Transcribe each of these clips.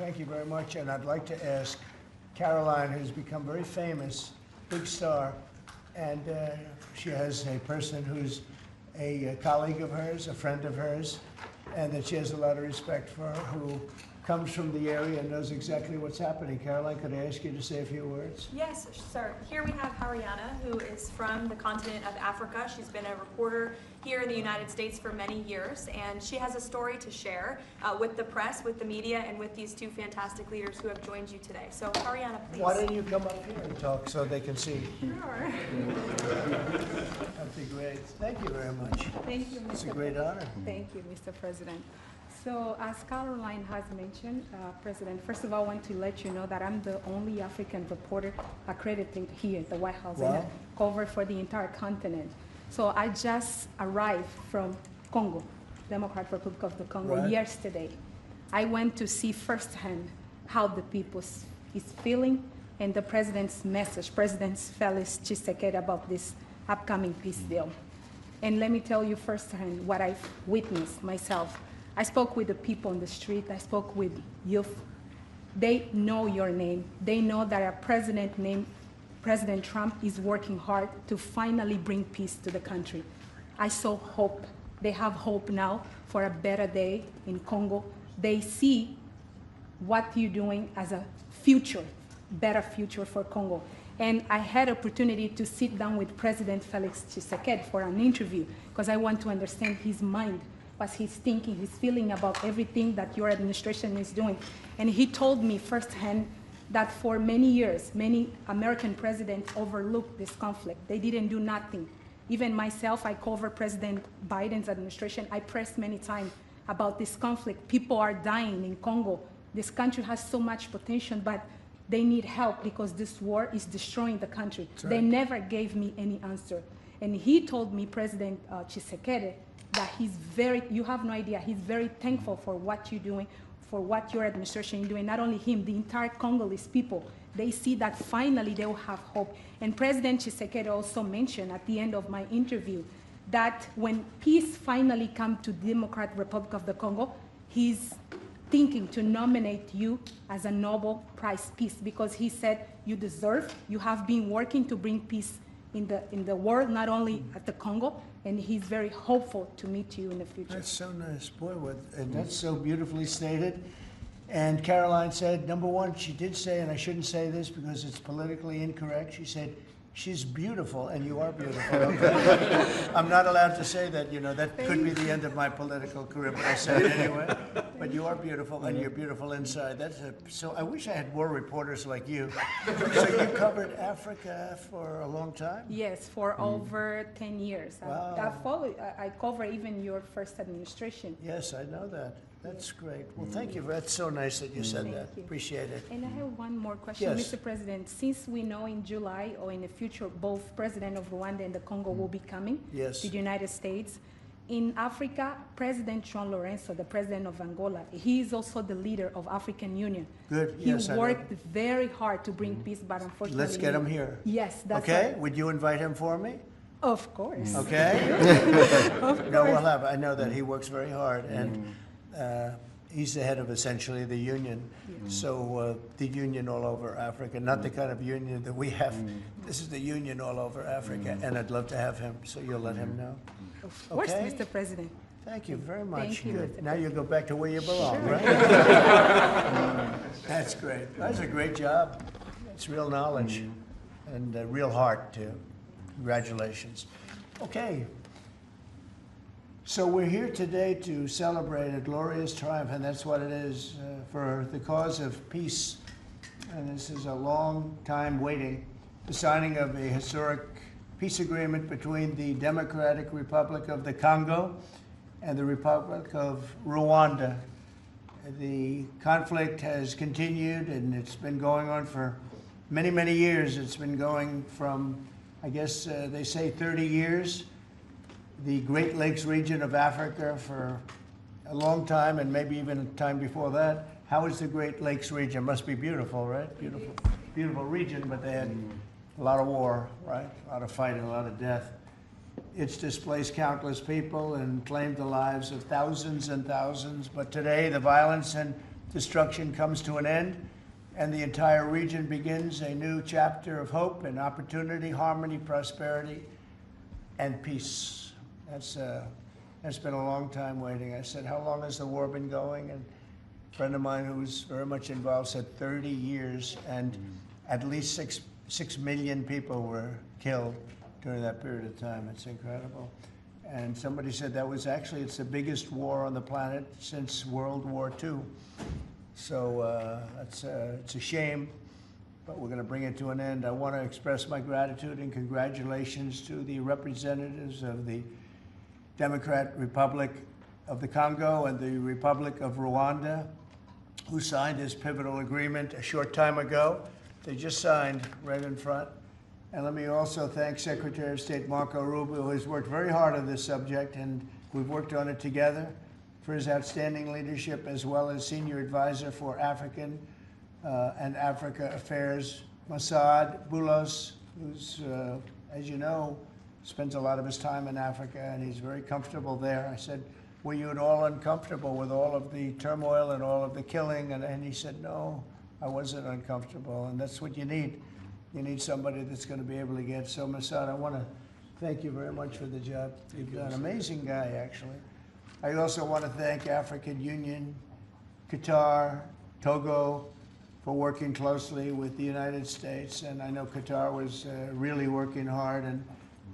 Thank you very much. And I'd like to ask Caroline, who's become very famous, big star, and she has a person who's a colleague of hers, a friend of hers, and that she has a lot of respect for, who comes from the area and knows exactly what's happening. Caroline, could I ask you to say a few words? Yes, sir. Here we have Hariana, who is from the continent of Africa. She's been a reporter here in the United States for many years, and she has a story to share with the press, with the media, and with these two fantastic leaders who have joined you today. So, Hariana, please. Why don't you come up here and talk so they can see? Sure. That'd be great. Thank you very much. Thank you, Mr. It's a great honor. Thank you, Mr. President. So, as Caroline has mentioned, President, first of all, I want to let you know that I'm the only African reporter accredited here at the White House and I cover for the entire continent. So I just arrived from Congo, Democratic Republic of the Congo, yesterday. I went to see firsthand how the people is feeling and the president's message, President Felix Tshisekedi, about this upcoming peace deal. And let me tell you firsthand what I've witnessed myself. I spoke with the people on the street. I spoke with youth. They know your name. They know that a president named President Trump is working hard to finally bring peace to the country. I saw hope. They have hope now for a better day in Congo. They see what you're doing as a future, better future for Congo. And I had opportunity to sit down with President Felix Tshisekedi for an interview because I want to understand his mind, what he's thinking, his feeling about everything that your administration is doing. And he told me firsthand that for many years, many American presidents overlooked this conflict. They didn't do nothing. Even myself, I cover President Biden's administration. I pressed many times about this conflict. People are dying in Congo. This country has so much potential, but they need help because this war is destroying the country. Right. They never gave me any answer. And he told me, President Tshisekedi, that he's you have no idea, he's very thankful for what you're doing, for what your administration is doing. Not only him, the entire Congolese people, they see that finally they will have hope. And President Tshisekedi also mentioned at the end of my interview that when peace finally comes to the Democratic Republic of the Congo, he's thinking to nominate you as a Nobel Prize Peace because he said you deserve, you have been working to bring peace in the world, not only at the Congo, and he's very hopeful to meet you in the future. That's so nice, boy, and that's so beautifully stated. And Caroline said, number one, she did say, and I shouldn't say this because it's politically incorrect, she said, she's beautiful, and you are beautiful. Okay? I'm not allowed to say that, you know, that could be the end of my political career, but I say it anyway. But you are beautiful, and you're beautiful inside. So I wish I had more reporters like you. So you covered Africa for a long time? Yes, for over 10 years. Wow. I cover even your first administration. Yes, I know that. That's great. Well, thank you. That's so nice that you said that. Appreciate it. And I have one more question, Yes. Mr. President. Since we know in July or in the future, both President of Rwanda and the Congo will be coming to the United States. In Africa, President João Lourenço, the president of Angola, he is also the leader of African Union. Good. He worked very hard to bring peace, but unfortunately... Let's get him here. Yes, that's okay? right. Would you invite him for me? Of course. Okay? Of course. No, we'll have. I know that he works very hard, and he's the head of essentially the union. So the union all over Africa, not the kind of union that we have. This is the union all over Africa, and I'd love to have him, so you'll let him know. Of course, Mr. President. Thank you very much. Thank you, Good. Now you go back to where you belong, right? That's great. That's a great job. It's real knowledge and real heart, too. Congratulations. Okay. So we're here today to celebrate a glorious triumph, and that's what it is, for the cause of peace. And this is a long time waiting, the signing of a historic peace agreement between the Democratic Republic of the Congo and the Republic of Rwanda. The conflict has continued, and it's been going on for many, many years. It's been going from, I guess they say 30 years. The Great Lakes region of Africa for a long time, and maybe even time before that. How is the Great Lakes region? Must be beautiful, right? Beautiful, beautiful region, but they had a lot of war, right? A lot of fighting, a lot of death. It's displaced countless people and claimed the lives of thousands and thousands. But today, the violence and destruction comes to an end, and the entire region begins a new chapter of hope and opportunity, harmony, prosperity, and peace. That's been a long time waiting. I said, how long has the war been going? And a friend of mine who was very much involved said 30 years, and at least 6 million people were killed during that period of time. It's incredible. And somebody said that was actually, it's the biggest war on the planet since World War II. So it's a shame, but we're going to bring it to an end. I want to express my gratitude and congratulations to the representatives of the Democratic Republic of the Congo and the Republic of Rwanda, who signed this pivotal agreement a short time ago. They just signed right in front. And let me also thank Secretary of State Marco Rubio, who has worked very hard on this subject, and we've worked on it together, for his outstanding leadership, as well as Senior Advisor for African and Africa Affairs, Mossad Boulos, who's, as you know, spends a lot of his time in Africa, and he's very comfortable there. I said, were you at all uncomfortable with all of the turmoil and all of the killing? And he said, no, I wasn't uncomfortable, and that's what you need. You need somebody that's going to be able to get. So, Mossad, I want to thank you very much for the job you've done. Amazing guy, actually. I also want to thank African Union, Qatar, Togo, for working closely with the United States. And I know Qatar was really working hard, and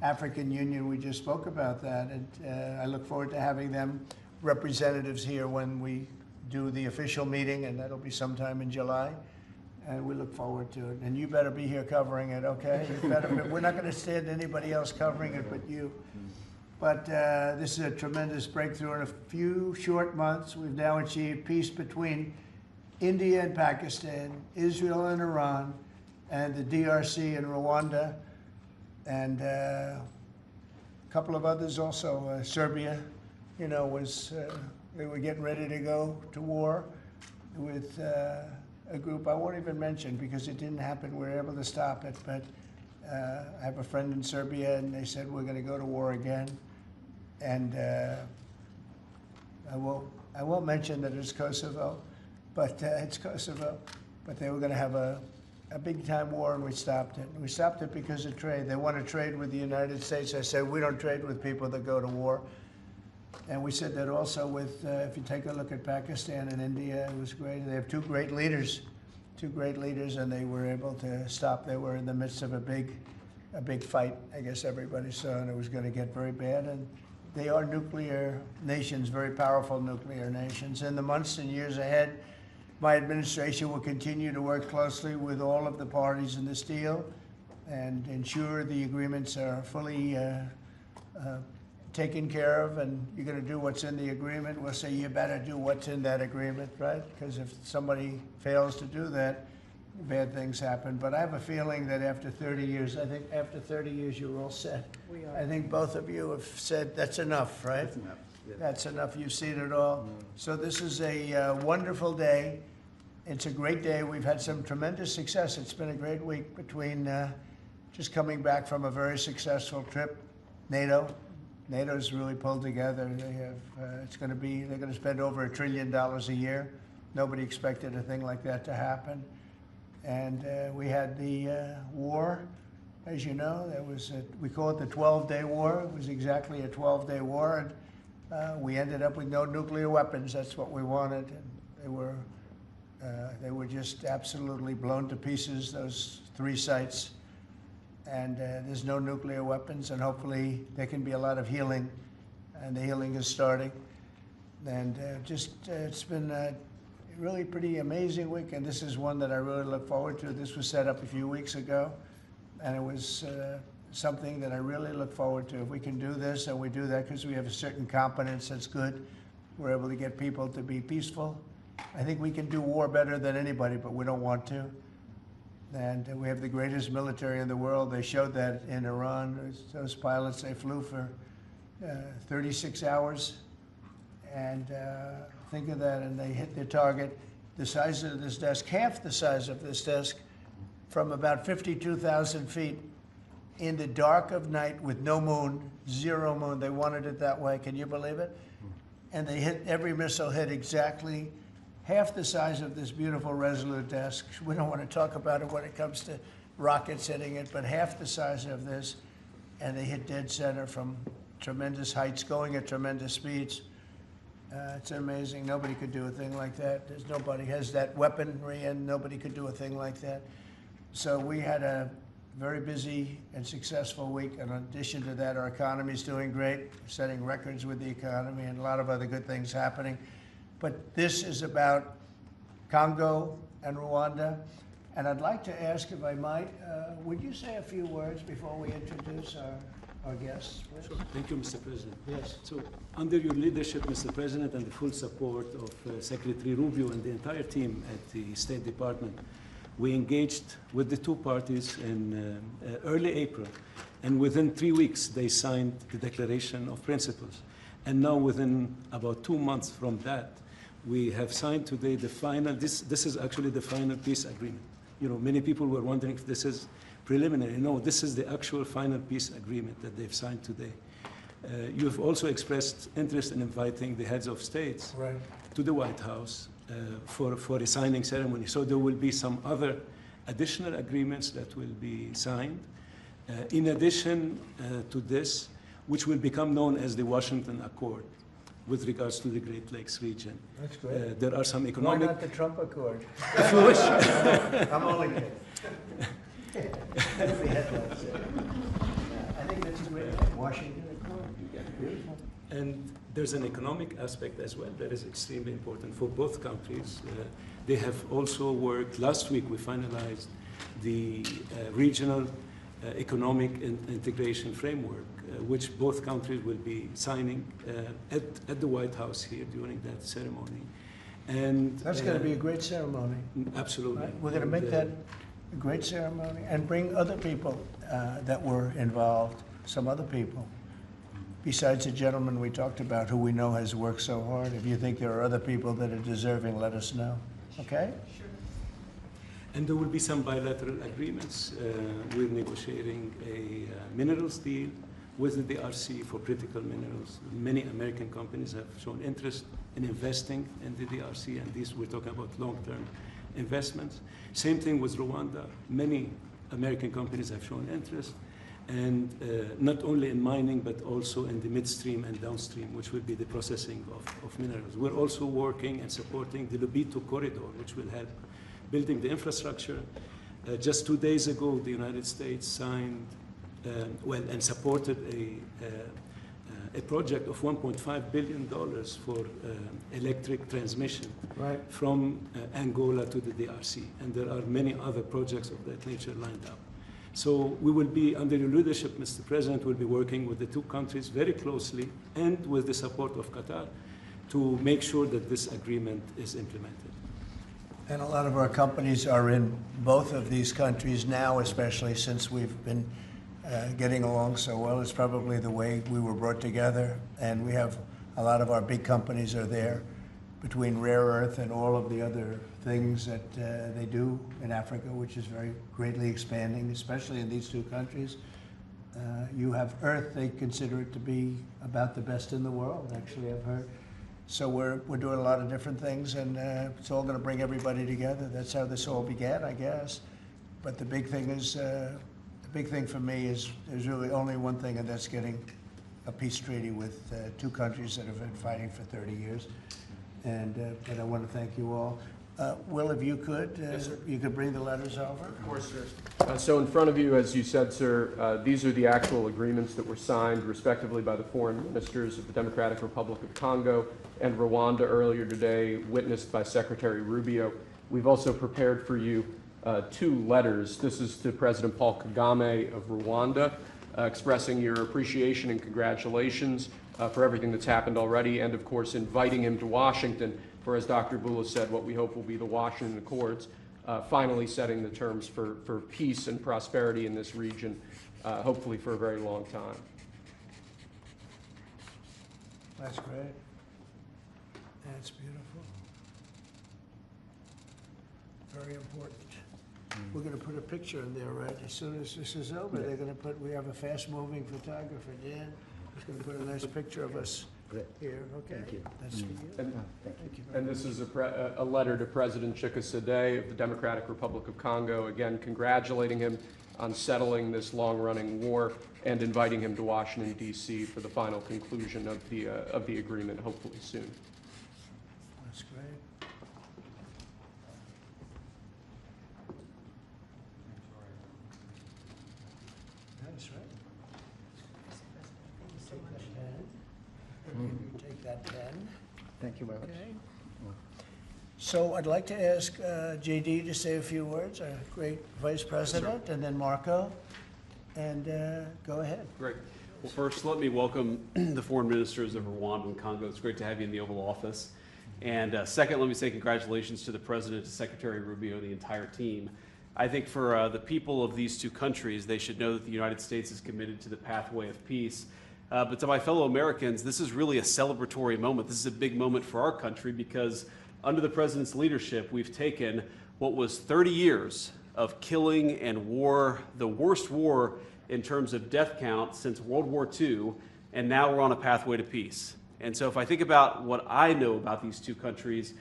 African Union, we just spoke about that. And I look forward to having them representatives here when we do the official meeting, and that'll be sometime in July. And we look forward to it. And you better be here covering it, okay? You better be, we're not going to stand anybody else covering it but you. But this is a tremendous breakthrough. In a few short months, we've now achieved peace between India and Pakistan, Israel and Iran, and the DRC and Rwanda, and a couple of others also. Serbia, you know, was they were getting ready to go to war with a group I won't even mention because it didn't happen. We were able to stop it, but I have a friend in Serbia, and they said we're going to go to war again. And I won't mention that it's Kosovo, but it's Kosovo. But they were going to have a big time war, and we stopped it. And we stopped it because of trade. They want to trade with the United States. I said we don't trade with people that go to war. And we said that also with, if you take a look at Pakistan and India, it was great. They have two great leaders, and they were able to stop. They were in the midst of a big fight, I guess everybody saw, and it was going to get very bad. And they are nuclear nations, very powerful nuclear nations. In the months and years ahead, my administration will continue to work closely with all of the parties in this deal and ensure the agreements are fully taken care of, and you're going to do what's in the agreement. We'll say you better do what's in that agreement, right? Because if somebody fails to do that, bad things happen. But I have a feeling that after 30 years, I think after 30 years, you're all set. We are. I think both of you have said that's enough, right? That's enough. Yeah. That's enough. You've seen it all. So this is a wonderful day. It's a great day. We've had some tremendous success. It's been a great week between just coming back from a very successful trip. NATO's really pulled together. They have, they're going to spend over $1 trillion a year. Nobody expected a thing like that to happen. And we had the war, as you know. We call it the 12-day war. It was exactly a 12-day war. And we ended up with no nuclear weapons. That's what we wanted. And they were just absolutely blown to pieces, those 3 sites. And there's no nuclear weapons, and hopefully there can be a lot of healing, and the healing is starting. And it's been a really pretty amazing week, and this is one that I really look forward to. This was set up a few weeks ago, and it was something that I really look forward to. If we can do this, and we do that because we have a certain competence that's good, we're able to get people to be peaceful. I think we can do war better than anybody, but we don't want to. And we have the greatest military in the world. They showed that in Iran. Those pilots, they flew for 36 hours. And think of that, and they hit their target. The size of this desk, half the size of this desk, from about 52,000 feet in the dark of night with no moon, 0 moon. They wanted it that way. Can you believe it? And they hit, every missile hit exactly half the size of this beautiful Resolute desk. We don't want to talk about it when it comes to rockets hitting it, but half the size of this, and they hit dead center from tremendous heights, going at tremendous speeds. It's amazing. Nobody could do a thing like that. Nobody has that weaponry, and nobody could do a thing like that. So we had a very busy and successful week. And in addition to that, our economy is doing great, setting records with the economy, and a lot of other good things happening. But this is about Congo and Rwanda. And I'd like to ask, if I might, would you say a few words before we introduce our guests, please? Sure. Thank you, Mr. President. Yes. So, under your leadership, Mr. President, and the full support of Secretary Rubio and the entire team at the State Department, we engaged with the two parties in early April, and within 3 weeks, they signed the Declaration of Principles. And now, within about 2 months from that, we have signed today the final, this is actually the final peace agreement. You know, many people were wondering if this is preliminary. No, this is the actual final peace agreement that they've signed today. You have also expressed interest in inviting the heads of states to the White House for a signing ceremony. So there will be some other additional agreements that will be signed. In addition to this, which will become known as the Washington Accord with regards to the Great Lakes region. That's great. There are some economic... Why not the Trump Accord? If you wish. I'm only kidding. That'd be headlines there. I think that's a great name, Washington Accord. Beautiful. And there's an economic aspect as well that is extremely important for both countries. They have also worked, last week we finalized the regional economic integration framework, which both countries will be signing at the White House here during that ceremony. And That's going to be a great ceremony. Absolutely. Right? We're going to make that a great ceremony and bring other people that were involved, some other people, besides the gentleman we talked about who we know has worked so hard. If you think there are other people that are deserving, let us know. Okay? Sure. And there will be some bilateral agreements. We're negotiating a minerals deal with the DRC for critical minerals. Many American companies have shown interest in investing in the DRC, and these we're talking about long-term investments. Same thing with Rwanda. Many American companies have shown interest, and not only in mining, but also in the midstream and downstream, which will be the processing of minerals. We're also working and supporting the Lobito corridor, which will help building the infrastructure. Just 2 days ago, the United States signed, and supported a project of $1.5 billion for electric transmission from Angola to the DRC. And there are many other projects of that nature lined up. So we will be, under your leadership, Mr. President, we'll be working with the two countries very closely and with the support of Qatar to make sure that this agreement is implemented. And a lot of our companies are in both of these countries now, especially since we've been getting along so well. It's probably the way we were brought together. And we have a lot of our big companies are there, between rare earth and all of the other things that they do in Africa, which is very greatly expanding, especially in these two countries. You have earth, they consider it to be about the best in the world, actually, I've heard. So we're doing a lot of different things, and it's all going to bring everybody together. That's how this all began, I guess. But the big thing is, the big thing for me is there's really only one thing, and that's getting a peace treaty with two countries that have been fighting for 30 years. And but I want to thank you all. Will, if you could, Yes, you could bring the letters over. Of course, sir. So in front of you, as you said, sir, these are the actual agreements that were signed respectively by the foreign ministers of the Democratic Republic of Congo and Rwanda earlier today, witnessed by Secretary Rubio. We've also prepared for you 2 letters. This is to President Paul Kagame of Rwanda, expressing your appreciation and congratulations for everything that's happened already, and of course inviting him to Washington for, as Dr. Bula said, what we hope will be the Washington Accords, finally setting the terms for peace and prosperity in this region, hopefully for a very long time. That's great. That's beautiful. Very important. We're going to put a picture in there, right? As soon as this is over, they're going to put, we have a fast-moving photographer, Dan, who's going to put a nice picture of us Great. here, okay? Thank you. That's for you. And, Thank you. Thank you very and much. this is a letter to President Chikisade of the Democratic Republic of Congo, again congratulating him on settling this long-running war and inviting him to Washington, D.C. for the final conclusion of the agreement, hopefully soon. That's great. That's right. You take that pen. Thank you very much. Okay. So I'd like to ask JD to say a few words, our great Vice President, and then Marco, and go ahead. Great. Well, first, let me welcome the foreign ministers of Rwanda and Congo. It's great to have you in the Oval Office. And second, let me say congratulations to the President, to Secretary Rubio, and the entire team. I think for the people of these two countries, they should know that the United States is committed to the pathway of peace. But to my fellow Americans, this is really a celebratory moment. This is a big moment for our country because under the President's leadership, we've taken what was 30 years of killing and war, the worst war in terms of death count since World War II, and now we're on a pathway to peace. And so if I think about what I know about these two countries,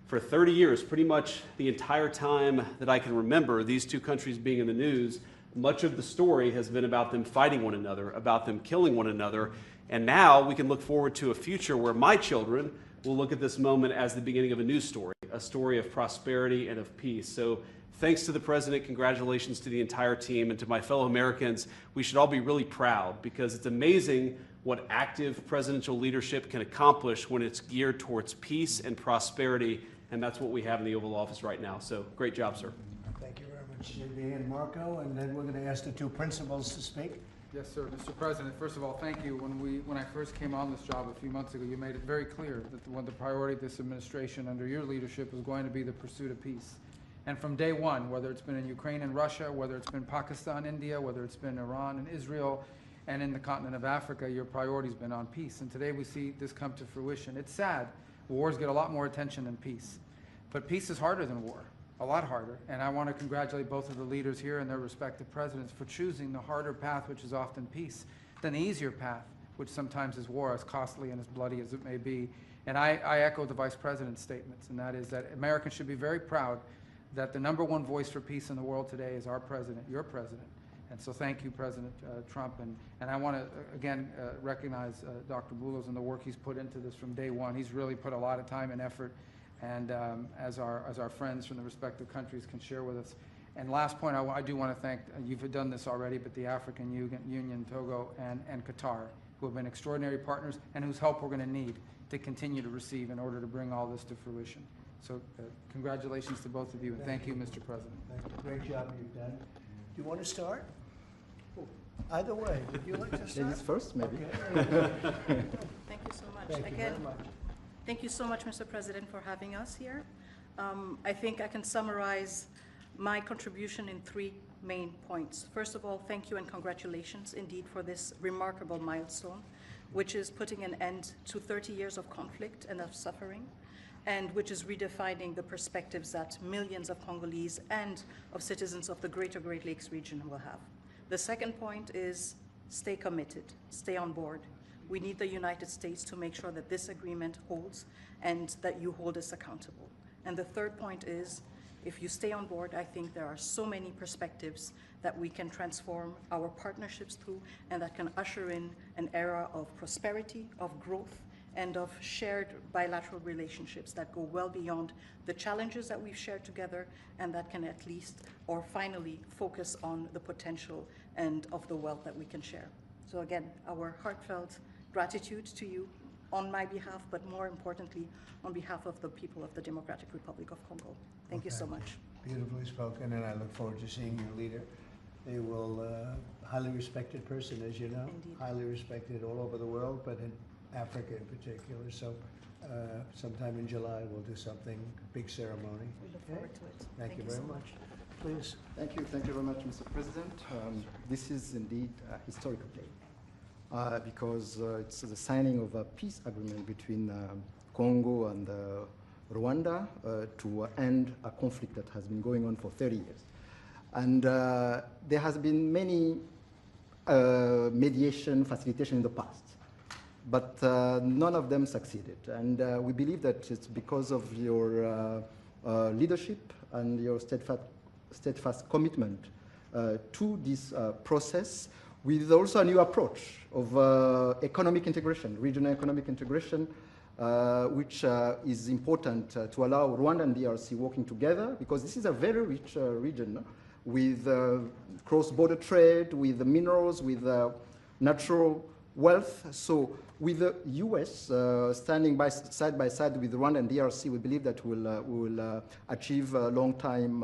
for 30 years, pretty much the entire time that I can remember these two countries being in the news, much of the story has been about them fighting one another, about them killing one another. And now we can look forward to a future where my children will look at this moment as the beginning of a new story, a story of prosperity and of peace. So thanks to the President, congratulations to the entire team, and to my fellow Americans, we should all be really proud because it's amazing what active presidential leadership can accomplish when it's geared towards peace and prosperity, and that's what we have in the Oval Office right now. So great job, sir. Thank you very much, JD and Marco, and then we're going to ask the two principals to speak. Yes, sir. Mr. President, first of all, thank you. When I first came on this job a few months ago, you made it very clear that one of the priority of this administration under your leadership was going to be the pursuit of peace. And from day one, whether it's been in Ukraine and Russia, whether it's been Pakistan, India, whether it's been Iran and Israel, and in the continent of Africa, your priority's been on peace. And today we see this come to fruition. It's sad. Wars get a lot more attention than peace. But peace is harder than war. A lot harder, and I want to congratulate both of the leaders here and their respective presidents for choosing the harder path, which is often peace, than the easier path, which sometimes is war, as costly and as bloody as it may be. And I echo the Vice President's statements, and that is that Americans should be very proud that the #1 voice for peace in the world today is our President, your President. And so thank you, President Trump. And I want to, again, recognize Dr. Boulos and the work he's put into this from day one. He's really put a lot of time and effort, and as our friends from the respective countries can share with us. And last point, I do want to thank, you've done this already, but the African Union, Togo, and Qatar, who have been extraordinary partners and whose help we're going to need to continue to receive in order to bring all this to fruition. So congratulations to both of you, and thank you, Mr. President. Thank you. Great job you've done. Do you want to start? Either way, would you like to start? Ladies first, maybe. Okay. Thank you so much. Thank you very much. Thank you so much, Mr. President, for having us here. I think I can summarize my contribution in 3 main points. First of all, thank you and congratulations indeed for this remarkable milestone, which is putting an end to 30 years of conflict and of suffering, and which is redefining the perspectives that millions of Congolese and of citizens of the greater Great Lakes region will have. The second point is stay committed, stay on board. We need the United States to make sure that this agreement holds and that you hold us accountable. And the third point is, if you stay on board, I think there are so many perspectives that we can transform our partnerships through and that can usher in an era of prosperity, of growth, and of shared bilateral relationships that go well beyond the challenges that we've shared together, and that can at least, or finally, focus on the potential and of the wealth that we can share. So again, our heartfelt gratitude to you on my behalf, but more importantly, on behalf of the people of the Democratic Republic of Congo. Thank you so much. Beautifully spoken, and I look forward to seeing your leader. They will, highly respected person, as you know. Indeed. Highly respected all over the world, but in Africa in particular. So sometime in July, we'll do something, big ceremony. We look Okay? forward to it. Thank you very so much. Please. Thank you very much, Mr. President. This is indeed a historical day because it's the signing of a peace agreement between Congo and Rwanda to end a conflict that has been going on for 30 years. And there has been many mediation, facilitation in the past. but none of them succeeded. And we believe that it's because of your leadership and your steadfast commitment to this process, with also a new approach of economic integration, regional economic integration, which is important to allow Rwanda and DRC working together, because this is a very rich region with cross-border trade, with the minerals, with natural wealth. So with the US standing side by side with Rwanda and DRC, we believe that we will achieve a long-time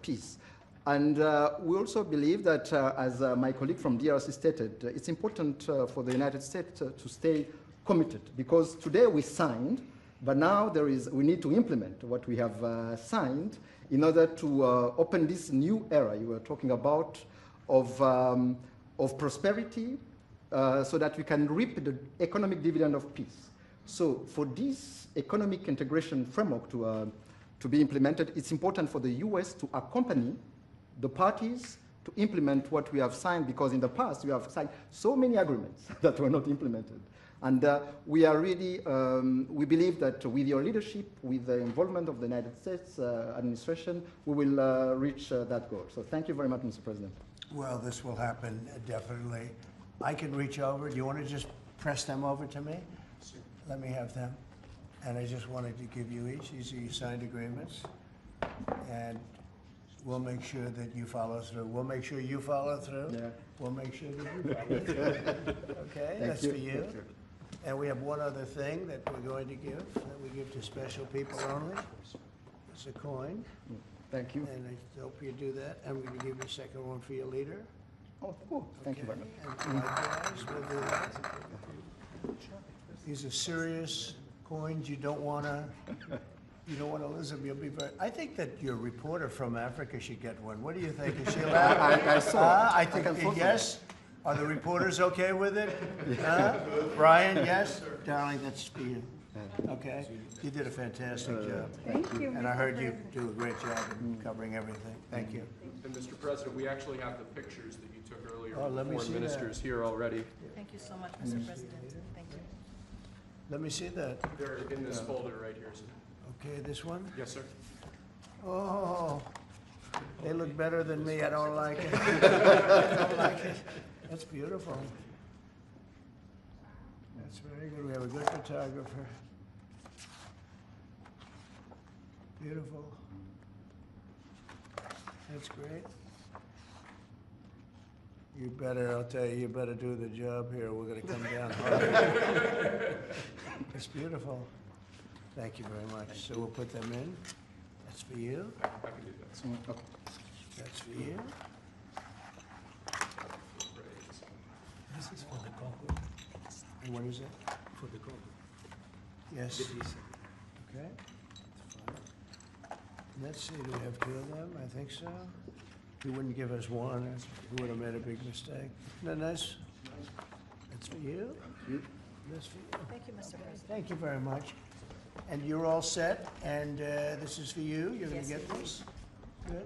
peace. And we also believe that, as my colleague from DRC stated, it's important for the United States to stay committed, because today we signed, but now we need to implement what we have signed in order to open this new era you were talking about of prosperity, so that we can reap the economic dividend of peace. So for this economic integration framework to be implemented, it's important for the US to accompany the parties to implement what we have signed, because in the past we have signed so many agreements that were not implemented. And we are really, we believe that with your leadership, with the involvement of the United States administration, we will reach that goal. So thank you very much, Mr. President. Well, this will happen definitely. I can reach over. Do you want to just press them over to me? Sure. Let me have them. And I just wanted to give you each. These are your signed agreements. And we'll make sure that you follow through. We'll make sure you follow through. Yeah. We'll make sure that you follow through. Okay, that's for you. Thank you. And we have one other thing that we're going to give, that we give to special people only. It's a coin. Thank you. And I hope you do that. I'm going to give you a second one for your leader. Oh, cool. Thank you very much. And likewise, we'll do that. These are serious coins. You don't want to lose them. You'll be very. I think that your reporter from Africa should get one. What do you think? Is she allowed? I saw. I think yes. Are the reporters okay with it? Brian, yes? Darling, that's for you. Okay? You did a fantastic job. Thank you. And I heard you do a great job in covering everything. Thank you. And Mr. President, we actually have the pictures that you took earlier Oh, of the let me foreign see ministers here already. Thank you so much, Mr. President. Thank you. Let me see that. They're in this folder right here, sir. Okay, this one? Yes, sir. Oh, they look better than me. I don't like it. I don't like it. That's beautiful. That's very good. We have a good photographer. Beautiful. That's great. You better, I'll tell you, you better do the job here. We're going to come down hard. It's beautiful. Thank you very much. So we'll put them in. That's for you. I can do that, sir. Okay. That's for you. This is for the Congo. And what is it? For the Congo. Yes. Okay. Let's see, do we have two of them? I think so. He wouldn't give us one. He would have made a big mistake. Isn't that nice? That's for you. That's for you. Thank you, Mr. President. Thank you very much. And you're all set, and this is for you. You're going to get this. Good.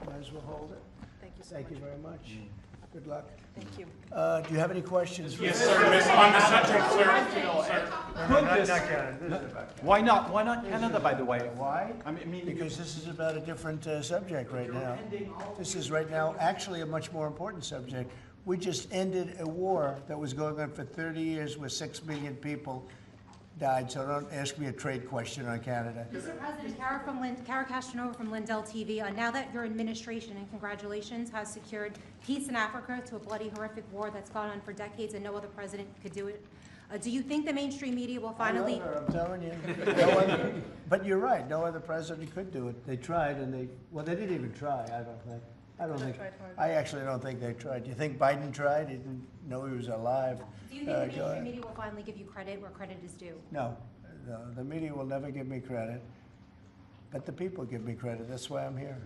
Might as well hold it. Thank you so Thank much. you very much. Good luck. Thank you. Do you have any questions? Yes, sir. On the subject, sir. No, not Canada. This is about Canada. Why not? Why not Canada, by the way? Why? I mean, Because this is about a different subject right now. This is right now actually a much more important subject. We just ended a war that was going on for 30 years where 6 million people died, so don't ask me a trade question on Canada. Mr. President, Kara Castronova from Lindell TV. Now that your administration, and congratulations, has secured peace in Africa to a bloody, horrific war that's gone on for decades and no other president could do it, do you think the mainstream media will finally... I love her, I'm telling you. No other, but you're right, no other president could do it. They tried and they didn't even try, I don't think. I actually don't think they tried. Do you think Biden tried? He didn't know he was alive. Do you think the mainstream media will finally give you credit where credit is due? No, the media will never give me credit, but the people give me credit. That's why I'm here.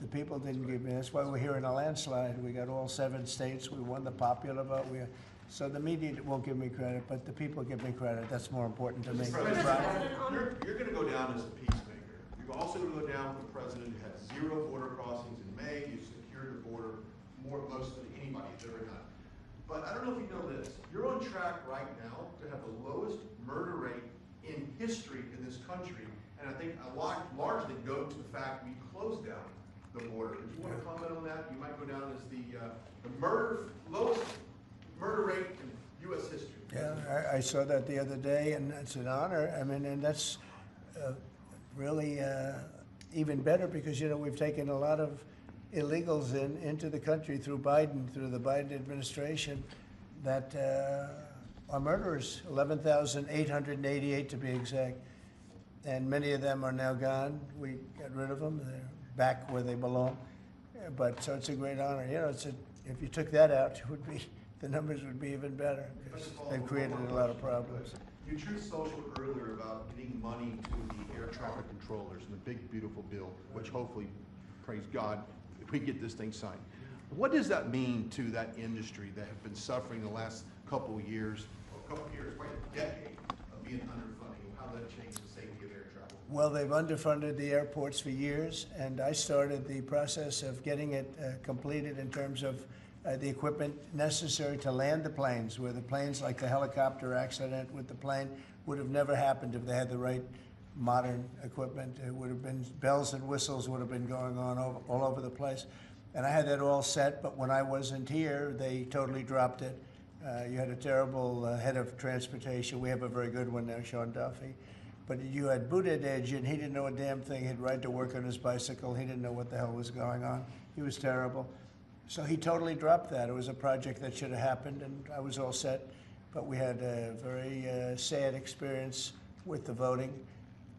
The people didn't give me. That's why we're here in a landslide. We got all 7 states. We won the popular vote. So the media won't give me credit, but the people give me credit. That's more important to me. You're going to go down as a peacemaker. You're also going to go down with the president who had 0 border crossings in May. You secured the border most than anybody has ever done. But I don't know if you know this. You're on track right now to have the lowest murder rate in history in this country. And I think a lot largely go to the fact we closed down the border. If you want to comment on that, you might go down as the lowest murder rate in U.S. history. Yeah, I saw that the other day, and it's an honor. I mean, and that's really even better because, you know, we've taken a lot of illegals into the country through the Biden administration that are murderers, 11,888 to be exact. And many of them are now gone. We got rid of them. They're back where they belong. But so it's a great honor. You know, if you took that out, the numbers would be even better. They've created a lot of problems. You truth social earlier about getting money to the air traffic controllers and the big beautiful bill, which hopefully, praise God, if we get this thing signed. What does that mean to that industry that have been suffering the last couple of years, quite a decade of being underfunding? How that changed the safety of air travel? Well, they've underfunded the airports for years, and I started the process of getting it completed in terms of the equipment necessary to land the planes, where the planes, like the helicopter accident with the plane, would have never happened if they had the right modern equipment. It would have been, bells and whistles would have been going on all over the place. And I had that all set, but when I wasn't here, they totally dropped it. You had a terrible head of transportation. We have a very good one now, Sean Duffy. But you had Buttigieg, and he didn't know a damn thing. He'd ride to work on his bicycle. He didn't know what the hell was going on. He was terrible. So he totally dropped that. It was a project that should have happened, and I was all set. But we had a very sad experience with the voting,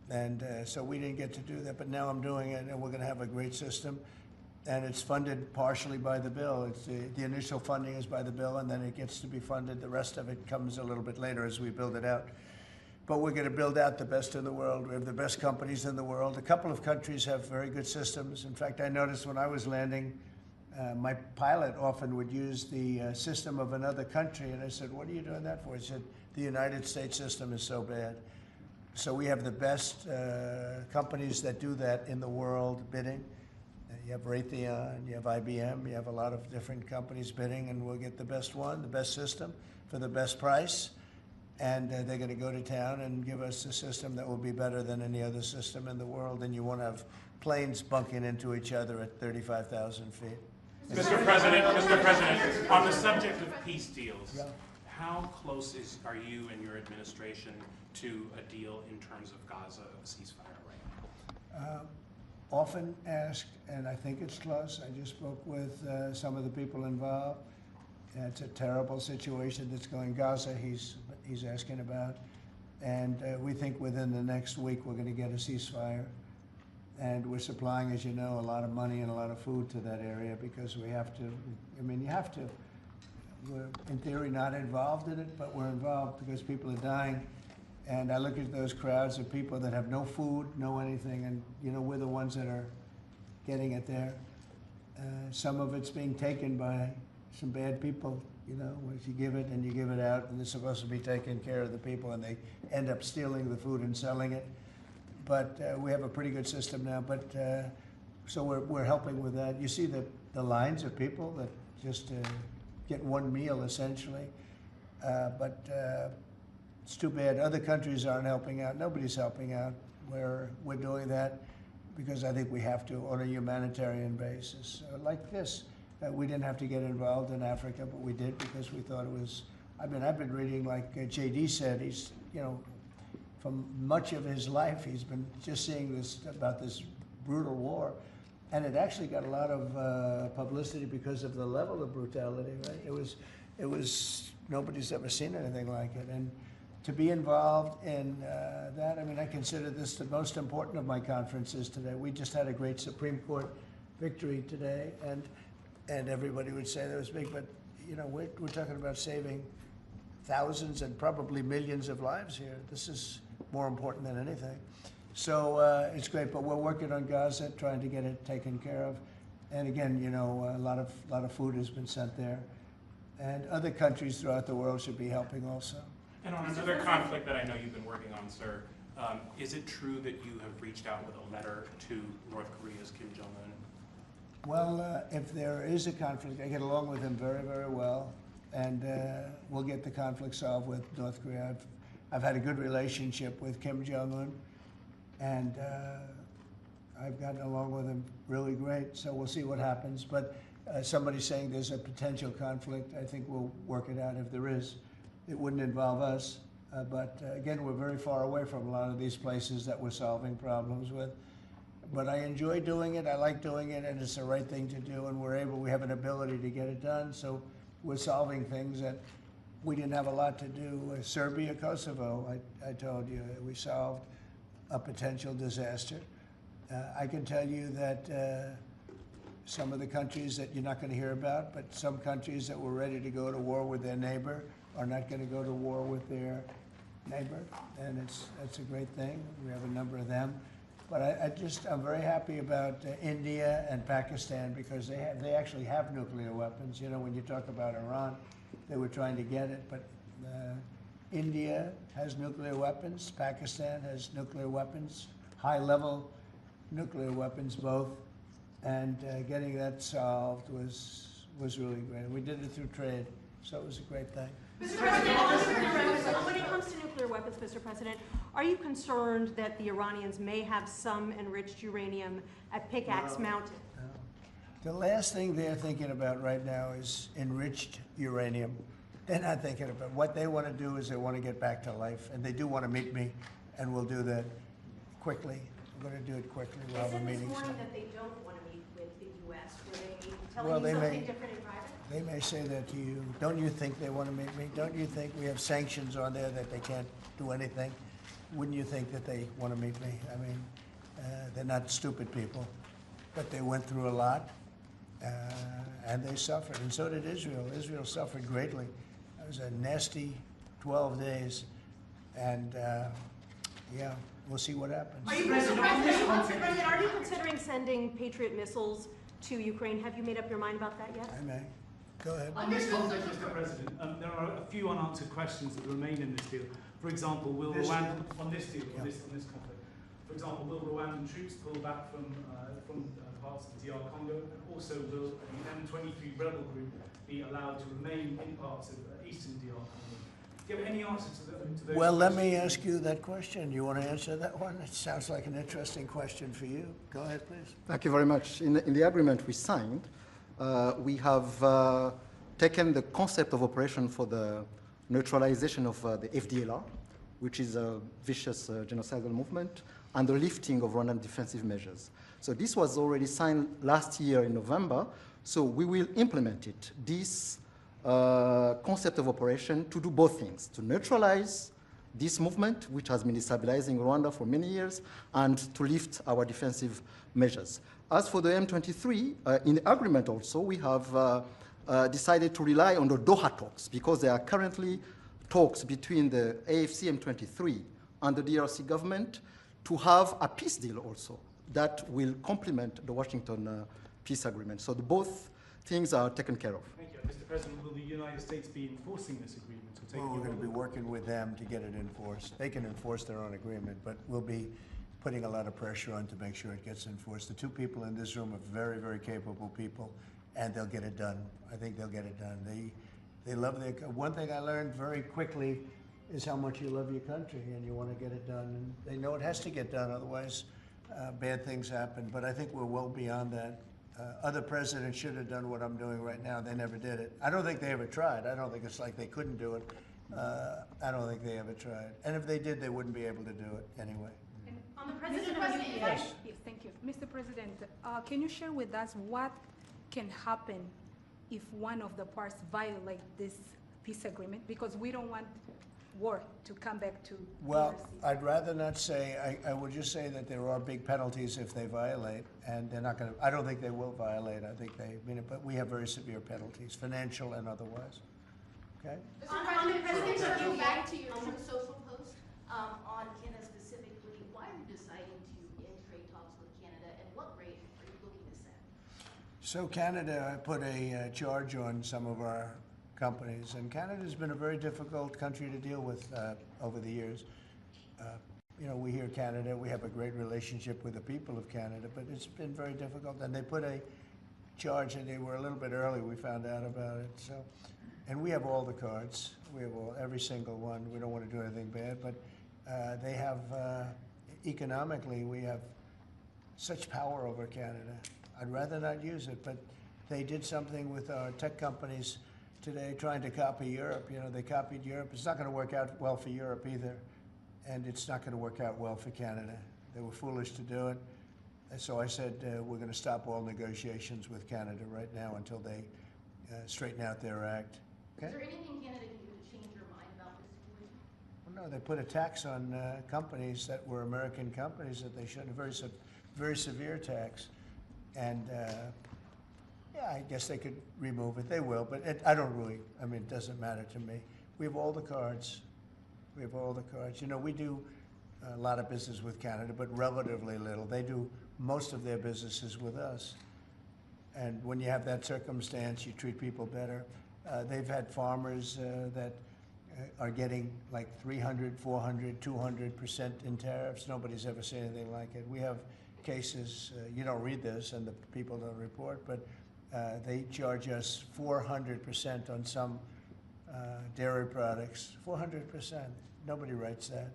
and so we didn't get to do that. But now I'm doing it, and we're going to have a great system. And it's funded partially by the bill. It's the initial funding is by the bill, and then it gets to be funded. The rest of it comes a little bit later as we build it out. But we're going to build out the best in the world. We have the best companies in the world. A couple of countries have very good systems. In fact, I noticed when I was landing, my pilot often would use the system of another country, and I said, what are you doing that for? He said, the United States system is so bad. So we have the best companies that do that in the world bidding. You have Raytheon, you have IBM, you have a lot of different companies bidding, and we'll get the best one, the best system, for the best price. And they're going to go to town and give us a system that will be better than any other system in the world, and you won't have planes bunking into each other at 35,000 feet. Mr. President, on the subject of peace deals, Yeah. how close are you and your administration to a deal in terms of Gaza, of a ceasefire right now? Often asked, and I think it's close. I just spoke with some of the people involved. It's a terrible situation that's going Gaza, he's asking about. And we think within the next week we're going to get a ceasefire. And we're supplying, as you know, a lot of money and a lot of food to that area because we have to. I mean, you have to. We're, in theory, not involved in it, but we're involved because people are dying. And I look at those crowds of people that have no food, no anything, and, you know, we're the ones that are getting it there. Some of it's being taken by some bad people, you know, if you give it and you give it out, and they're supposed to be taking care of the people, and they end up stealing the food and selling it. But we have a pretty good system now, but so we're helping with that. You see the lines of people that just get one meal, essentially. But it's too bad. Other countries aren't helping out. Nobody's helping out. We're doing that because I think we have to on a humanitarian basis. Like this, we didn't have to get involved in Africa, but we did because we thought it was, I mean, I've been reading, like J.D. said, he's, you know, from much of his life, he's been just seeing this, about this brutal war. And it actually got a lot of publicity because of the level of brutality, right? It was, nobody's ever seen anything like it. And to be involved in that, I mean, I consider this the most important of my conferences today. We just had a great Supreme Court victory today, and everybody would say that was big, but, you know, we're talking about saving thousands and probably millions of lives here. This is more important than anything. So it's great, but we're working on Gaza, trying to get it taken care of. And again, you know, a lot of food has been sent there. And other countries throughout the world should be helping also. And on another conflict that I know you've been working on, sir, is it true that you have reached out with a letter to North Korea's Kim Jong-un? Well, if there is a conflict, I get along with him very, very well. and we'll get the conflict solved with North Korea. I've had a good relationship with Kim Jong-un, and I've gotten along with him really great, so we'll see what happens. But somebody's saying there's a potential conflict. I think we'll work it out if there is. It wouldn't involve us, but again, we're very far away from a lot of these places that we're solving problems with. But I enjoy doing it, I like doing it, and it's the right thing to do, and we have an ability to get it done, so we're solving things that we didn't have a lot to do. Serbia, Kosovo, I told you, we solved a potential disaster. I can tell you that some of the countries that you're not going to hear about, but some countries that were ready to go to war with their neighbor are not going to go to war with their neighbor, and that's a great thing. We have a number of them. But I'm very happy about India and Pakistan because they actually have nuclear weapons. You know, when you talk about Iran, they were trying to get it, but India has nuclear weapons, Pakistan has nuclear weapons, high-level nuclear weapons both, and getting that solved was really great. We did it through trade, so it was a great thing. Mr. President, when it comes to nuclear weapons, Mr. President, are you concerned that the Iranians may have some enriched uranium at Pickaxe Mountain? No. The last thing they're thinking about right now is enriched uranium. They're not thinking about what they want to do is they want to get back to life, and they do want to meet me, and we'll do that quickly. We're going to do it quickly. We'll have a meeting. They said this morning that they don't want to meet with the U.S. Were they telling you something different in private? They may say that to you. Don't you think they want to meet me? Don't you think we have sanctions on there that they can't do anything? Wouldn't you think that they want to meet me? I mean, they're not stupid people, but they went through a lot, and they suffered, and so did Israel. Israel suffered greatly. It was a nasty 12 days, and yeah, we'll see what happens. Are you considering sending Patriot missiles to Ukraine? Have you made up your mind about that yet? I may. Go ahead. On this context, Mr. President, there are a few unanswered questions that remain in this deal. For example, will Rwanda, on this deal, on this conflict, for example, will Rwandan troops pull back from parts of the DR Congo, and also will the M23 rebel group be allowed to remain in parts of eastern DR Congo? Do you have any answer to those Well, let questions? me ask you that question. You want to answer that one? It sounds like an interesting question for you. Go ahead, please. Thank you very much. In the agreement we signed, we have taken the concept of operation for the neutralization of the FDLR, which is a vicious genocidal movement, and the lifting of Rwandan defensive measures. So this was already signed last year in November, so we will implement it. This concept of operation to do both things, to neutralize this movement, which has been destabilizing Rwanda for many years, and to lift our defensive measures. As for the M23, in the agreement also, we have decided to rely on the Doha talks, because there are currently talks between the AFC M23 and the DRC government to have a peace deal also that will complement the Washington peace agreement. So both things are taken care of. Thank you. Mr. President, will the United States be enforcing this agreement? Or Well, we're going to be working with them to get it enforced. They can enforce their own agreement, but we'll be putting a lot of pressure on to make sure it gets enforced. The two people in this room are very, very capable people, and they'll get it done. I think they'll get it done. They love their, one thing I learned very quickly is how much you love your country and you want to get it done. And they know it has to get done, otherwise bad things happen. But I think we're well beyond that. Other presidents should have done what I'm doing right now. They never did it. I don't think they ever tried. I don't think it's like they couldn't do it. I don't think they ever tried. And if they did, they wouldn't be able to do it anyway. On the Mr. President, President, Yes. yes, thank you. Mr. President, can you share with us what can happen if one of the parts violate this peace agreement? Because we don't want war to come back to Well, DRC. I'd rather not say. I would just say that there are big penalties if they violate, and they're not going to. I don't think they will violate. I think they mean it, but we have very severe penalties, financial and otherwise. Okay. on the President, Sir, if you go back to your Truth Social post on Canada specifically. Why are you deciding to end trade talks with Canada, and what rate are you looking to set? So Canada put a charge on some of our companies, and Canada's been a very difficult country to deal with over the years. You know, we hear Canada, we have a great relationship with the people of Canada, but it's been very difficult, and they put a charge, and they were a little bit early, we found out about it. So and we have all the cards. We have every single one. We don't want to do anything bad, but they have, economically, we have such power over Canada. I'd rather not use it, but they did something with our tech companies today trying to copy Europe. You know, they copied Europe. It's not going to work out well for Europe either, and it's not going to work out well for Canada. They were foolish to do it. And so I said, we're going to stop all negotiations with Canada right now until they straighten out their act. Okay? Is there anything Canada can do to change your mind about this situation? Well, no, they put a tax on companies that were American companies that they shouldn't, a very severe tax. And yeah, I guess they could remove it. They will, but I don't really, I mean, it doesn't matter to me. We have all the cards. We have all the cards. You know, we do a lot of business with Canada, but relatively little. They do most of their businesses with us. And when you have that circumstance, you treat people better. They've had farmers that are getting like 300, 400, 200% in tariffs. Nobody's ever seen anything like it. We have cases, you don't read this and the people don't report, but they charge us 400% on some dairy products. 400%. Nobody writes that.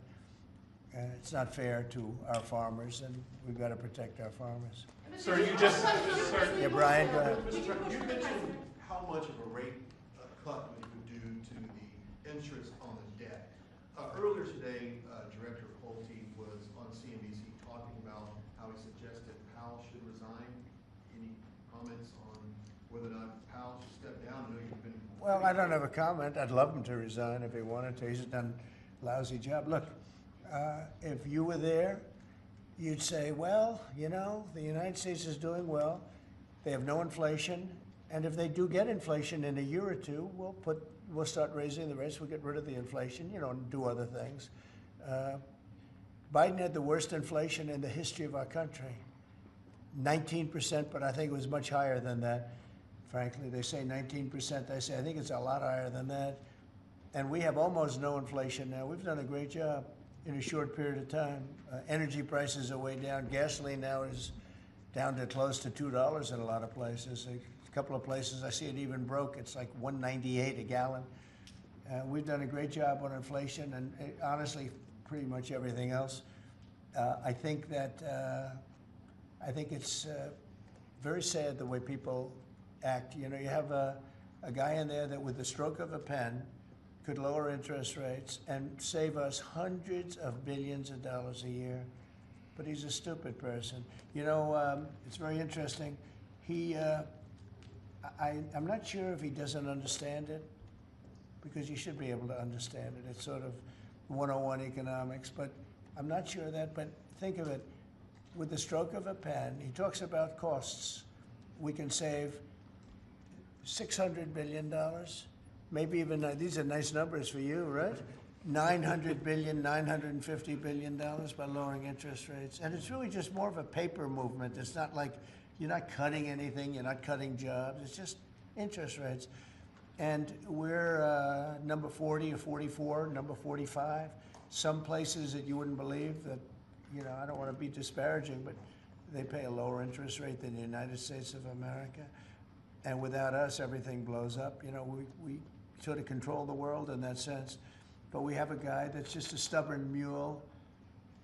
It's not fair to our farmers, and we've got to protect our farmers. Sir, you just, Yeah, Brian, go ahead. you mentioned how much of a rate cut we would do to the interest on the debt. Earlier today, Director Pulte was on CNBC talking about how he suggested Powell should resign. Any comments on whether or not Powell should step down? I know you've been. Well, I don't have a comment. I'd love him to resign if he wanted to. He's done a lousy job. Look, if you were there, you'd say, well, you know, the United States is doing well. They have no inflation. And if they do get inflation in a year or two, we'll start raising the rates. We'll get rid of the inflation, you know, and do other things. Biden had the worst inflation in the history of our country. 19%, but I think it was much higher than that. Frankly, they say 19%. I say, I think it's a lot higher than that. And we have almost no inflation now. We've done a great job in a short period of time. Energy prices are way down. Gasoline now is down to close to $2 in a lot of places. A couple of places I see it even broke. It's like $1.98 a gallon. We've done a great job on inflation and honestly, pretty much everything else. I think it's very sad the way people act. You know, you have a guy in there that with the stroke of a pen could lower interest rates and save us hundreds of billions of dollars a year. But he's a stupid person. You know, it's very interesting. I'm not sure if he doesn't understand it, because you should be able to understand it. It's sort of 101 economics, but I'm not sure of that. But think of it, with the stroke of a pen, he talks about costs. We can save $600 billion, maybe even, these are nice numbers for you, right? $900 billion, $950 billion by lowering interest rates. And it's really just more of a paper movement. It's not like you're not cutting anything, you're not cutting jobs, it's just interest rates. And we're number 40 or 44, number 45. Some places that you wouldn't believe that, you know, I don't want to be disparaging, but they pay a lower interest rate than the United States of America. And without us, everything blows up. You know, we sort of control the world in that sense. But we have a guy that's just a stubborn mule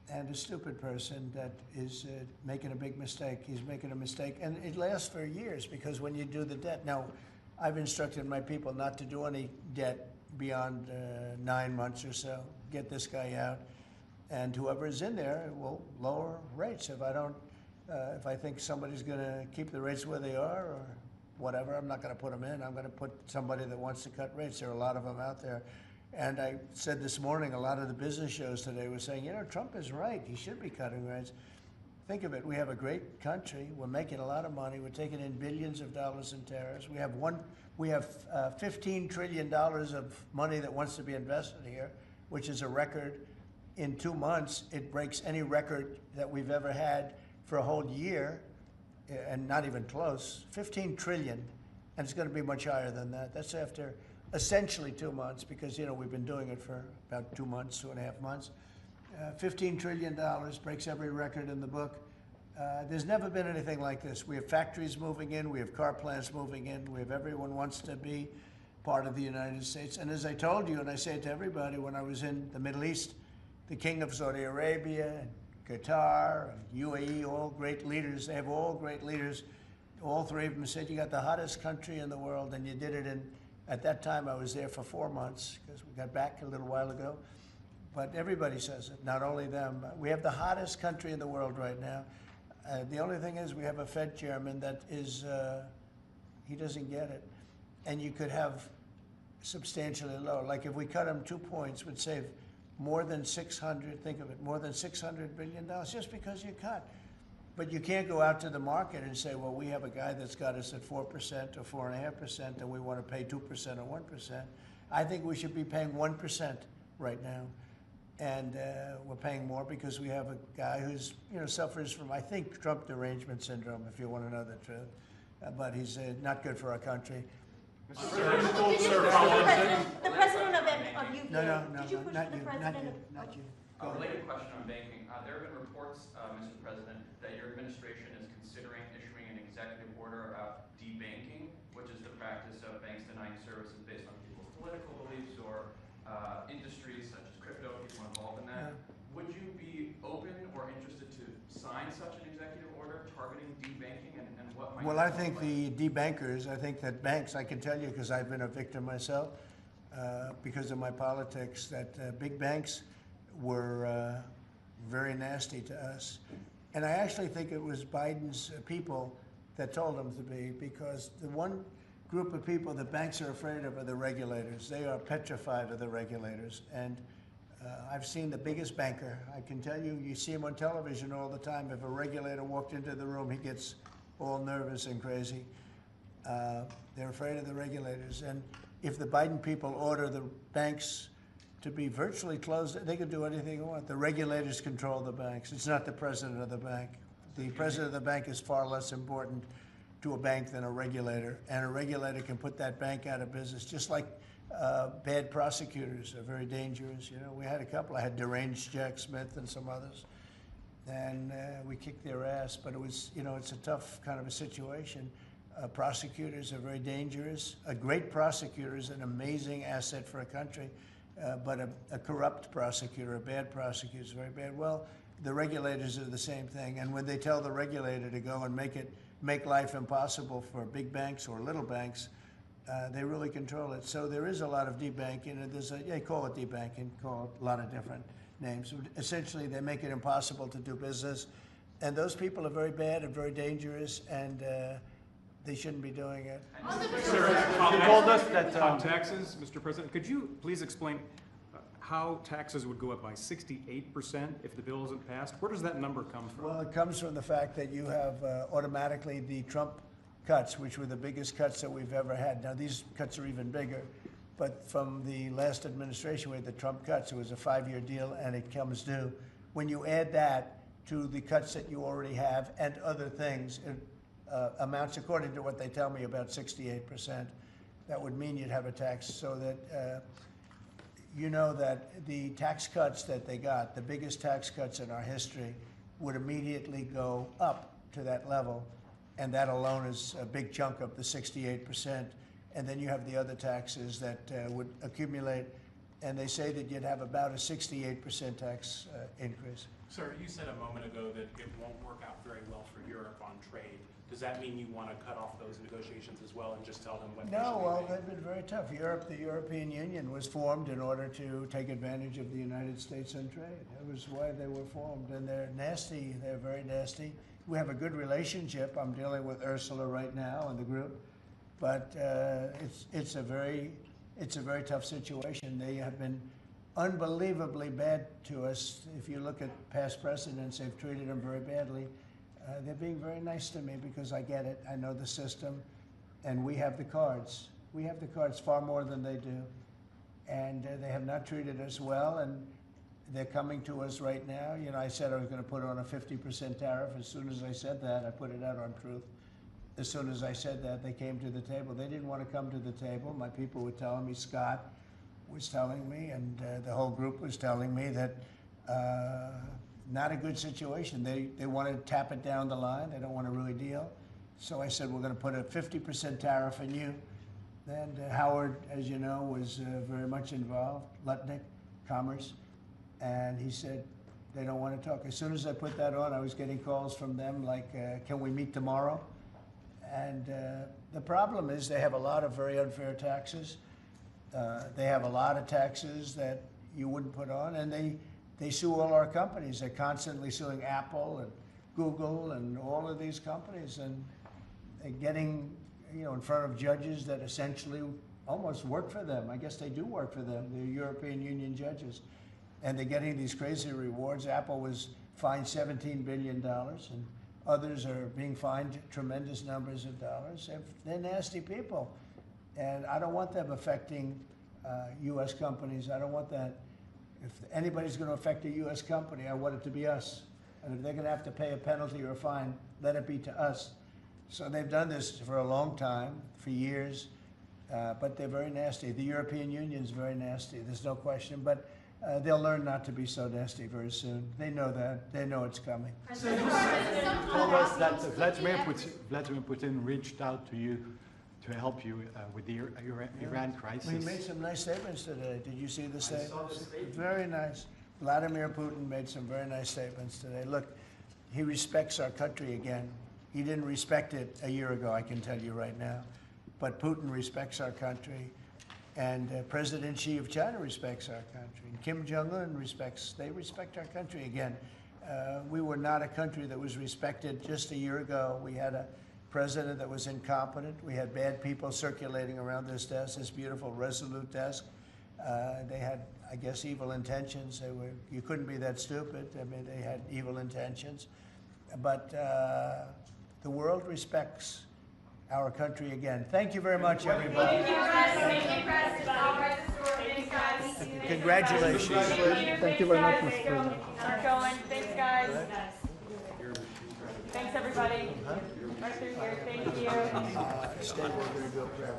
and a stupid person that is making a big mistake. He's making a mistake. And it lasts for years, because when you do the debt, now, I've instructed my people not to do any debt beyond 9 months or so. Get this guy out. And whoever is in there will lower rates. If I don't, if I think somebody's going to keep the rates where they are or whatever, I'm not going to put them in. I'm going to put somebody that wants to cut rates. There are a lot of them out there. And I said this morning, a lot of the business shows today were saying, you know, Trump is right. He should be cutting rates. Think of it. We have a great country. We're making a lot of money. We're taking in billions of dollars in tariffs. We have $15 trillion of money that wants to be invested here, which is a record. In 2 months, it breaks any record that we've ever had for a whole year, and not even close. 15 trillion, and it's going to be much higher than that. That's after essentially 2 months, because, you know, we've been doing it for about 2 months, 2.5 months. $15 trillion breaks every record in the book. There's never been anything like this. We have factories moving in, we have car plants moving in, we have everyone wants to be part of the United States. And as I told you, and I say it to everybody, when I was in the Middle East, the King of Saudi Arabia, and Qatar, and UAE, all great leaders, they have all great leaders. All three of them said, you got the hottest country in the world, and you did it in, at that time I was there for 4 months, because we got back a little while ago. But everybody says it, not only them. We have the hottest country in the world right now. The only thing is we have a Fed chairman that is, he doesn't get it. And you could have substantially lower. Like if we cut him 2 points, would save more than 600, think of it, more than $600 billion just because you cut. But you can't go out to the market and say, well, we have a guy that's got us at 4% or 4.5% and we want to pay 2% or 1%. I think we should be paying 1% right now. And we're paying more because we have a guy who's, you know, suffers from, I think, Trump derangement syndrome, if you want to know the truth. But he's not good for our country. The president of UK. No, Could you push not the you, president not you. A related question on banking. There have been reports, Mr. President, that your administration is considering issuing an executive order about debanking, which is the practice of banks denying services based on people's political beliefs or industries such as crypto, people involved in that. Would you be open or interested to sign such an executive order targeting debanking, and what might Well, I think the debankers, I think that banks, I can tell you because I've been a victim myself, because of my politics, that big banks were very nasty to us. And I actually think it was Biden's people that told them to be, because the one group of people that banks are afraid of are the regulators. They are petrified of the regulators. And I've seen the biggest banker. I can tell you, you see him on television all the time. If a regulator walked into the room, he gets all nervous and crazy. They're afraid of the regulators. And if the Biden people order the banks to be virtually closed, they can do anything they want. The regulators control the banks. It's not the president of the bank. The president of the bank is far less important to a bank than a regulator. And a regulator can put that bank out of business, just like bad prosecutors are very dangerous. You know, we had a couple. I had deranged Jack Smith and some others. And we kicked their ass, but it was, you know, it's a tough kind of a situation. Prosecutors are very dangerous. A great prosecutor is an amazing asset for a country, but a corrupt prosecutor, a bad prosecutor is very bad. Well, the regulators are the same thing, and when they tell the regulator to go and make life impossible for big banks or little banks, they really control it. So there is a lot of debanking, and they call it debanking, call it a lot of different names. Essentially, they make it impossible to do business, and those people are very bad and very dangerous, and they shouldn't be doing it. Sir, you told us that on taxes, Mr. President, could you please explain how taxes would go up by 68% if the bill isn't passed? Where does that number come from? Well, it comes from the fact that you have automatically the Trump cuts, which were the biggest cuts that we've ever had. Now, these cuts are even bigger. But from the last administration, we had the Trump cuts. It was a 5-year deal, and it comes due. When you add that to the cuts that you already have and other things, it amounts, according to what they tell me, about 68%. That would mean you'd have a tax, so that you know that the tax cuts that they got, the biggest tax cuts in our history, would immediately go up to that level. And that alone is a big chunk of the 68%. And then you have the other taxes that would accumulate, and they say that you'd have about a 68% tax increase. Sir, you said a moment ago that it won't work out very well for Europe on trade. Does that mean you want to cut off those negotiations as well and just tell them what? No, well, they've been very tough. Europe, the European Union was formed in order to take advantage of the United States on trade. That was why they were formed, and they're nasty. They're very nasty. We have a good relationship. I'm dealing with Ursula right now and the group. But it's a very tough situation. They have been unbelievably bad to us. If you look at past precedents, they've treated them very badly. They're being very nice to me because I get it. I know the system, and we have the cards. We have the cards far more than they do, and they have not treated us well. And they're coming to us right now. You know, I said I was going to put on a 50% tariff. As soon as I said that, I put it out on Truth. As soon as I said that, they came to the table. They didn't want to come to the table. My people were telling me, Scott was telling me, and the whole group was telling me that not a good situation. They want to tap it down the line. They don't want to really deal. So I said, we're going to put a 50% tariff on you, And Howard, as you know, was very much involved, Lutnick, Commerce, and he said they don't want to talk. As soon as I put that on, I was getting calls from them like, can we meet tomorrow? And the problem is they have a lot of very unfair taxes. They have a lot of taxes that you wouldn't put on, and they sue all our companies. They're constantly suing Apple and Google and all of these companies, and they're getting, you know, in front of judges that essentially almost work for them. I guess they do work for them, the European Union judges. And they're getting these crazy rewards. Apple was fined $17 billion, and others are being fined tremendous numbers of dollars. They're nasty people. And I don't want them affecting U.S. companies. I don't want that. If anybody's going to affect a U.S. company, I want it to be us. And if they're going to have to pay a penalty or a fine, let it be to us. So they've done this for a long time, for years, but they're very nasty. The European Union is very nasty, there's no question, but they'll learn not to be so nasty very soon. They know that. They know it's coming. So you told us that Vladimir Putin reached out to you to help you with the Iran crisis. He made some nice statements today. Did you see the statements? Very nice. Vladimir Putin made some very nice statements today. Look, he respects our country again. He didn't respect it a year ago, I can tell you right now. But Putin respects our country. And President Xi of China respects our country. And Kim Jong-un they respect our country again. We were not a country that was respected just a year ago. We had a president that was incompetent. We had bad people circulating around this desk, this beautiful, resolute desk. They had, I guess, evil intentions. You couldn't be that stupid. I mean, they had evil intentions. But the world respects our country again. Thank you very much, everybody. Thank you, President. Thank you, President. All right, thanks, guys. Congratulations. Thank you very much, Mr. President. Start going. Thanks, guys. Thanks, everybody. Right through here. Thank you. Stay, we're going to do a prayer.